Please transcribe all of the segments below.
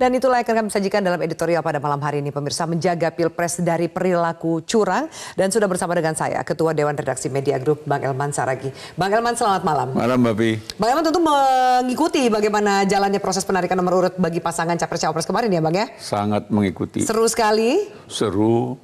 Dan itulah yang akan kami sajikan dalam editorial pada malam hari ini, pemirsa, menjaga Pilpres dari perilaku curang. Dan sudah bersama dengan saya, Ketua Dewan Redaksi Media Group, Bang Elman Saragih. Bang Elman, selamat malam. Malam, Mbak Pi. Bang Elman tentu mengikuti bagaimana jalannya proses penarikan nomor urut bagi pasangan Capres-Cawapres kemarin ya, Bang ya? Sangat mengikuti. Seru sekali. Seru.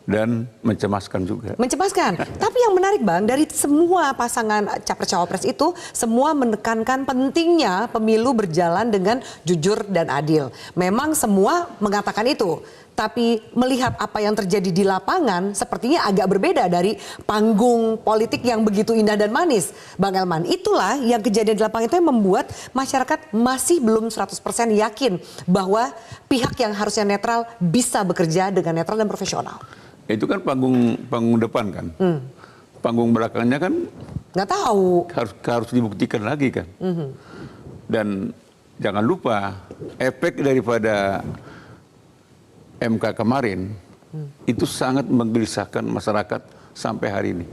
Dan mencemaskan juga. Mencemaskan. Tapi yang menarik, Bang, dari semua pasangan Capres-Cawapres itu semua menekankan pentingnya pemilu berjalan dengan jujur dan adil. Memang semua mengatakan itu. Tapi melihat apa yang terjadi di lapangan sepertinya agak berbeda dari panggung politik yang begitu indah dan manis. Bang Elman, itulah yang kejadian di lapangan itu yang membuat masyarakat masih belum 100% yakin bahwa pihak yang harusnya netral bisa bekerja dengan netral dan profesional. Itu kan panggung depan kan. Panggung belakangnya kan nggak tahu. Harus dibuktikan lagi kan. Dan jangan lupa efek daripada MK kemarin itu sangat menggelisahkan masyarakat sampai hari ini.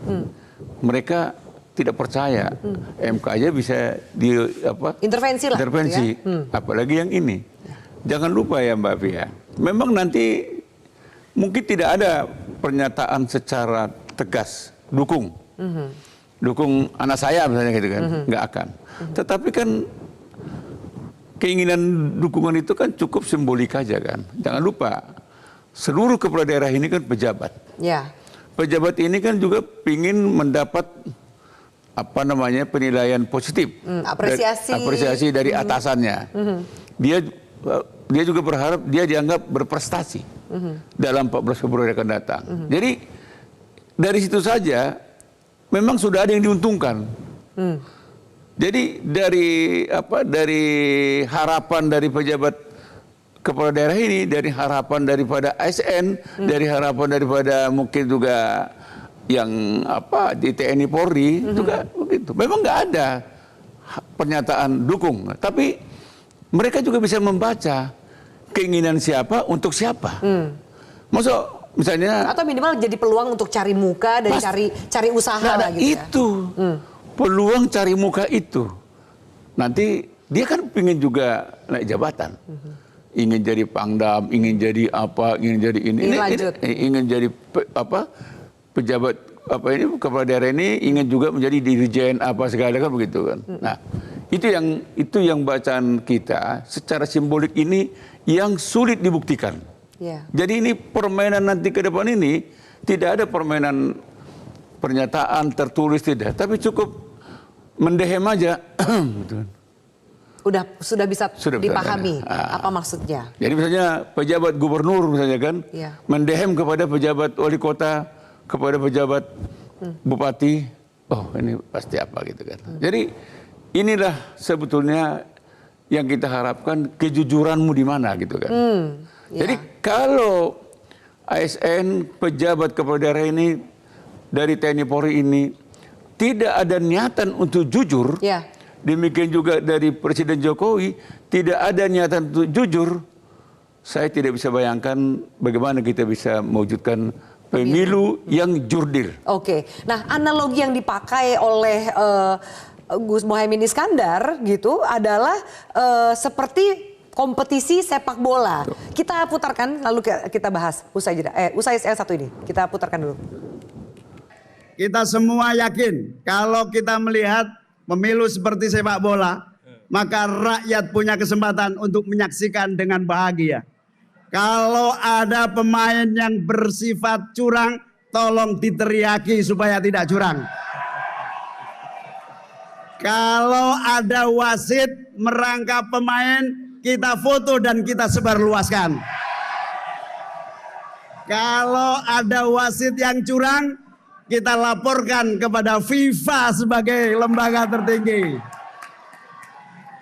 Mereka tidak percaya MK aja bisa intervensi lah. Intervensi, gitu ya? Apalagi yang ini. Jangan lupa ya Mbak Pia. Memang nanti mungkin tidak ada pernyataan secara tegas dukung anak saya misalnya gitu kan, nggak akan. Tetapi kan keinginan dukungan itu kan cukup simbolik aja kan. Jangan lupa seluruh kepala daerah ini kan pejabat. Ya. Pejabat ini kan juga ingin mendapat penilaian positif, apresiasi dari atasannya. Dia juga berharap dia dianggap berprestasi dalam 14 Februari akan datang. Jadi dari situ saja memang sudah ada yang diuntungkan. Jadi dari harapan dari pejabat kepala daerah ini, dari harapan daripada ASN, dari harapan daripada mungkin juga yang di TNI Polri juga begitu. Memang nggak ada pernyataan dukung, tapi mereka juga bisa membaca keinginan siapa untuk siapa. Maksud misalnya atau minimal jadi peluang untuk cari muka dan cari usaha lah gitu itu ya. Peluang cari muka itu. Nanti dia kan ingin juga naik jabatan. Ingin jadi pangdam, ingin jadi ingin jadi ini ingin jadi pejabat kepala daerah ini, ingin juga menjadi dirjen segala kan begitu kan. Nah, itu yang bacaan kita secara simbolik ini yang sulit dibuktikan. Jadi ini permainan nanti ke depan ini tidak ada permainan pernyataan tertulis tidak, tapi cukup mendehem aja. Sudah bisa dipahami apa maksudnya. Jadi misalnya pejabat gubernur misalnya kan mendehem kepada pejabat wali kota, kepada pejabat bupati, ini pasti apa gitu kan. Jadi inilah sebetulnya yang kita harapkan, kejujuranmu di mana gitu kan. Jadi kalau ASN, pejabat kepala daerah ini dari TNI Polri ini tidak ada niatan untuk jujur, demikian juga dari Presiden Jokowi tidak ada niatan untuk jujur, saya tidak bisa bayangkan bagaimana kita bisa mewujudkan pemilu yang jurdil. Oke, nah analogi yang dipakai oleh Gus Muhaimin Iskandar gitu adalah seperti kompetisi sepak bola. Kita putarkan lalu kita bahas usai satu ini. Kita putarkan dulu. Kita semua yakin kalau kita melihat pemilu seperti sepak bola, maka rakyat punya kesempatan untuk menyaksikan dengan bahagia. Kalau ada pemain yang bersifat curang, tolong diteriaki supaya tidak curang. Kalau ada wasit merangkap pemain, kita foto dan kita sebarluaskan. Kalau ada wasit yang curang, kita laporkan kepada FIFA sebagai lembaga tertinggi.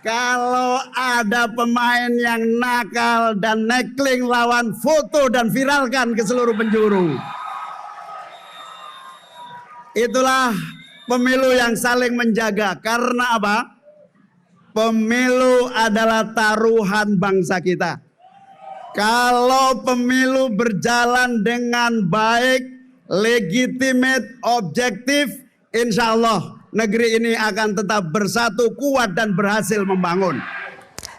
Kalau ada pemain yang nakal dan nekling lawan, foto dan viralkan ke seluruh penjuru. Itulah pemilu yang saling menjaga. Karena apa? Pemilu adalah taruhan bangsa kita. Kalau pemilu berjalan dengan baik, legitimate, objektif, insya Allah negeri ini akan tetap bersatu, kuat dan berhasil membangun.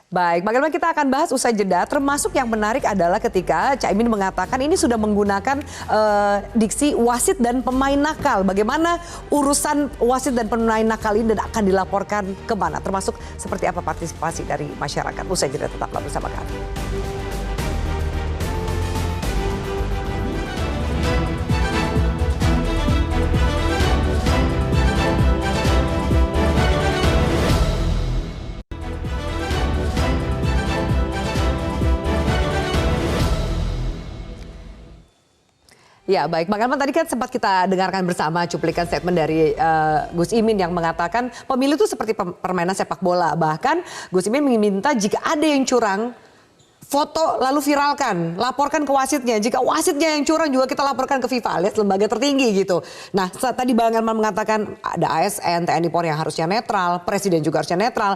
Baik, bagaimana kita akan bahas usai jeda, termasuk yang menarik adalah ketika Caimin mengatakan ini sudah menggunakan diksi wasit dan pemain nakal. Bagaimana urusan wasit dan pemain nakal ini dan akan dilaporkan kemana? Termasuk seperti apa partisipasi dari masyarakat. Usai jeda, tetaplah bersama kami. Ya baik, Bang Elman, tadi kan sempat kita dengarkan bersama cuplikan statement dari Gus Imin yang mengatakan pemilu itu seperti permainan sepak bola. Bahkan Gus Imin meminta jika ada yang curang, foto lalu viralkan, laporkan ke wasitnya. Jika wasitnya yang curang juga kita laporkan ke FIFA, alias lembaga tertinggi gitu. Nah tadi Bang Elman mengatakan ada ASN, TNI Polri yang harusnya netral, Presiden juga harusnya netral.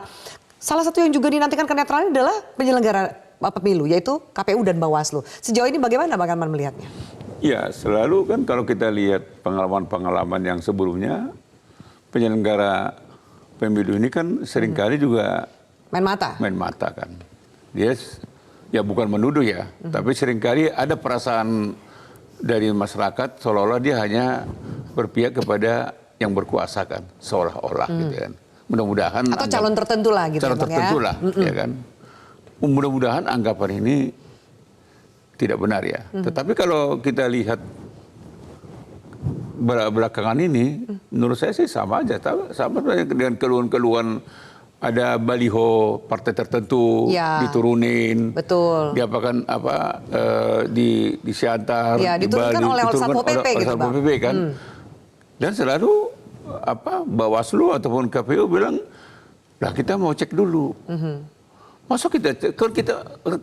Salah satu yang juga dinantikan kenetralan adalah penyelenggara pemilu, yaitu KPU dan Bawaslu. Sejauh ini bagaimana Bang Elman melihatnya? Ya, selalu kan kalau kita lihat pengalaman-pengalaman yang sebelumnya, penyelenggara pemilu ini kan seringkali juga main mata. Main mata kan. Dia ya bukan menuduh ya, tapi seringkali ada perasaan dari masyarakat seolah-olah dia hanya berpihak kepada yang berkuasa kan, seolah-olah gitu kan. Mudah-mudahan atau calon tertentu lah gitu calon ya, tertentu lah, ya kan. Mudah-mudahan anggapan ini tidak benar ya. Tetapi kalau kita lihat belakangan ini, menurut saya sih sama aja. Sama dengan keluhan-keluhan ada baliho partai tertentu ya, diturunin. Betul. Diapakan apa disiantar, ya, diturunkan oleh Satpol PP gitu, Bang. kan. Dan selalu Bawaslu ataupun KPU bilang, lah kita mau cek dulu. Masa kalau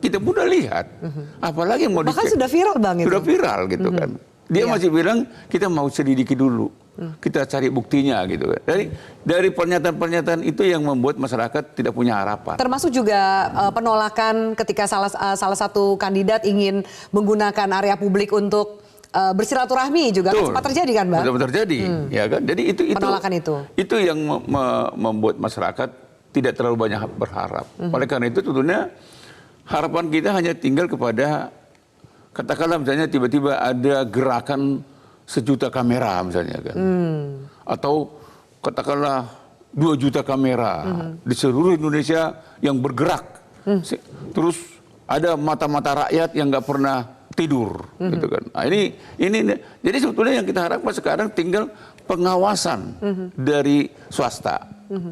kita mudah lihat, apalagi yang mau dicek. Bahkan sudah viral Bang itu. Sudah viral gitu kan. Dia masih bilang kita mau selidiki dulu, kita cari buktinya gitu kan. Dari pernyataan-pernyataan itu yang membuat masyarakat tidak punya harapan. Termasuk juga penolakan ketika salah satu kandidat ingin menggunakan area publik untuk bersilaturahmi juga kan sempat terjadi kan Bang? Sempat terjadi, ya kan. Jadi penolakan itu yang membuat masyarakat tidak terlalu banyak berharap. Oleh karena itu tentunya harapan kita hanya tinggal kepada, katakanlah misalnya tiba-tiba ada gerakan 1 juta kamera misalnya kan. Atau katakanlah 2 juta kamera di seluruh Indonesia yang bergerak. Terus ada mata-mata rakyat yang nggak pernah tidur gitu kan. Nah, ini jadi sebetulnya yang kita harapkan sekarang tinggal pengawasan dari swasta,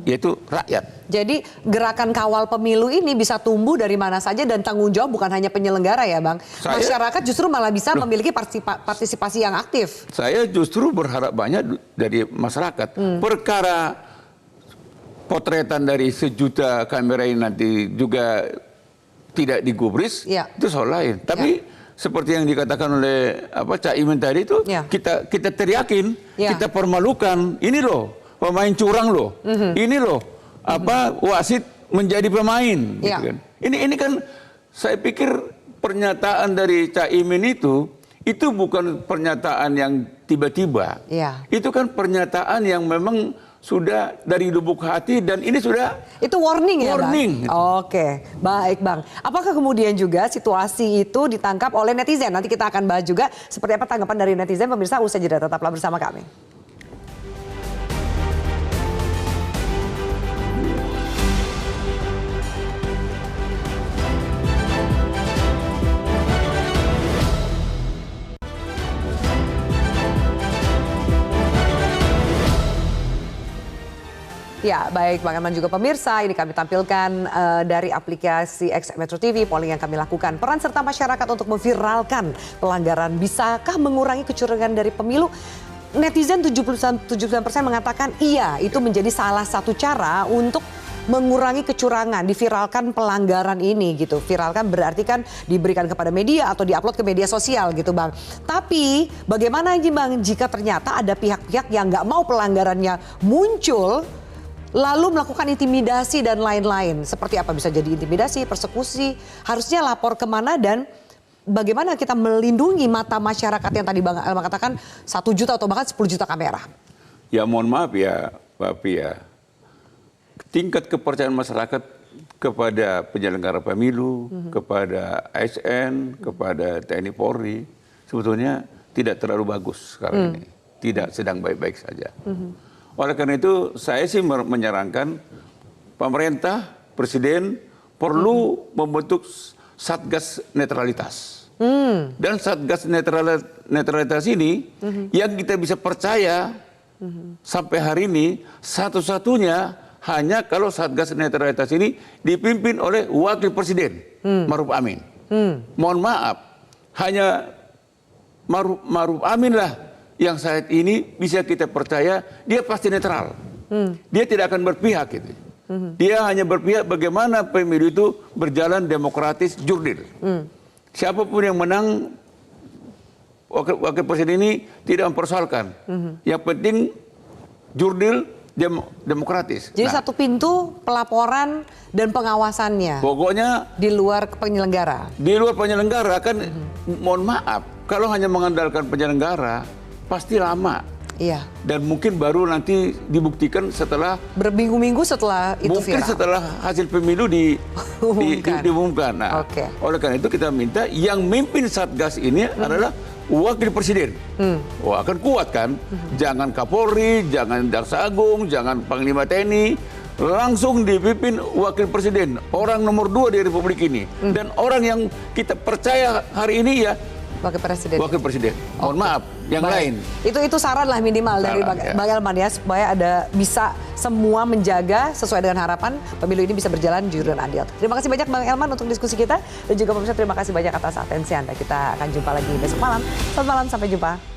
yaitu rakyat. Jadi gerakan kawal pemilu ini bisa tumbuh dari mana saja dan tanggung jawab bukan hanya penyelenggara ya Bang. Masyarakat justru malah bisa memiliki partisipasi yang aktif. Saya justru berharap banyak dari masyarakat. Perkara potretan dari 1 juta kamera ini nanti juga tidak digubris, itu soal lain. Tapi seperti yang dikatakan oleh Caimin tadi itu, kita teriakin, kita permalukan, ini loh pemain curang loh, ini loh wasit menjadi pemain, gitu kan. Ini kan saya pikir pernyataan dari Caimin itu bukan pernyataan yang tiba-tiba, itu kan pernyataan yang memang sudah dari lubuk hati dan ini sudah itu warning ya Bang? Oke, baik Bang. Apakah kemudian juga situasi itu ditangkap oleh netizen? Nanti kita akan bahas juga seperti apa tanggapan dari netizen. Pemirsa, usai jeda tetaplah bersama kami. Ya, baik Bang Elman juga pemirsa, ini kami tampilkan dari aplikasi X Metro TV, polling yang kami lakukan. Peran serta masyarakat untuk memviralkan pelanggaran, bisakah mengurangi kecurangan dari pemilu? Netizen 79% mengatakan iya, itu menjadi salah satu cara untuk mengurangi kecurangan, diviralkan pelanggaran ini gitu. Viralkan berarti kan diberikan kepada media atau diupload ke media sosial gitu Bang. Tapi bagaimana ini Bang jika ternyata ada pihak-pihak yang nggak mau pelanggarannya muncul, lalu melakukan intimidasi dan lain-lain. Seperti apa bisa jadi intimidasi, persekusi, harusnya lapor kemana dan bagaimana kita melindungi mata masyarakat yang tadi Bang Elman katakan 1 juta atau bahkan 10 juta kamera. Ya mohon maaf ya Pak Pia, tingkat kepercayaan masyarakat kepada penyelenggara pemilu, kepada ASN, kepada TNI Polri, sebetulnya tidak terlalu bagus sekarang ini. Tidak sedang baik-baik saja. Oleh karena itu, saya sih menyarankan pemerintah, presiden perlu membentuk Satgas Netralitas. Dan Satgas Netralitas ini yang kita bisa percaya sampai hari ini satu-satunya hanya kalau Satgas Netralitas ini dipimpin oleh Wakil Presiden Maruf Amin. Mohon maaf, hanya Maruf Amin lah yang saat ini bisa kita percaya dia pasti netral. Dia tidak akan berpihak gitu. Dia hanya berpihak bagaimana pemilu itu berjalan demokratis, jurdil. Siapapun yang menang, wakil presiden ini tidak mempersoalkan. Yang penting jurdil, demokratis. Jadi satu pintu pelaporan dan pengawasannya. Pokoknya di luar penyelenggara. Di luar penyelenggara kan, mohon maaf, kalau hanya mengandalkan penyelenggara pasti lama. Iya. Dan mungkin baru nanti dibuktikan setelah berminggu-minggu setelah itu mungkin viral. setelah hasil pemilu diumumkan. Nah, oleh karena itu kita minta yang mimpin Satgas ini adalah Wakil Presiden. Wah, akan kuat kan? Jangan Kapolri, jangan Jaksa Agung, jangan Panglima TNI, langsung dipimpin Wakil Presiden, orang nomor 2 di Republik ini. Dan orang yang kita percaya hari ini ya Wakil Presiden. Wakil Presiden. Mohon maaf, yang lain. Itu saran lah minimal dari Bang Elman ya, supaya ada bisa semua menjaga sesuai dengan harapan pemilu ini bisa berjalan jujur dan adil. Terima kasih banyak Bang Elman untuk diskusi kita, dan juga pemirsa terima kasih banyak atas atensi Anda. Kita akan jumpa lagi besok malam. Selamat malam, sampai jumpa.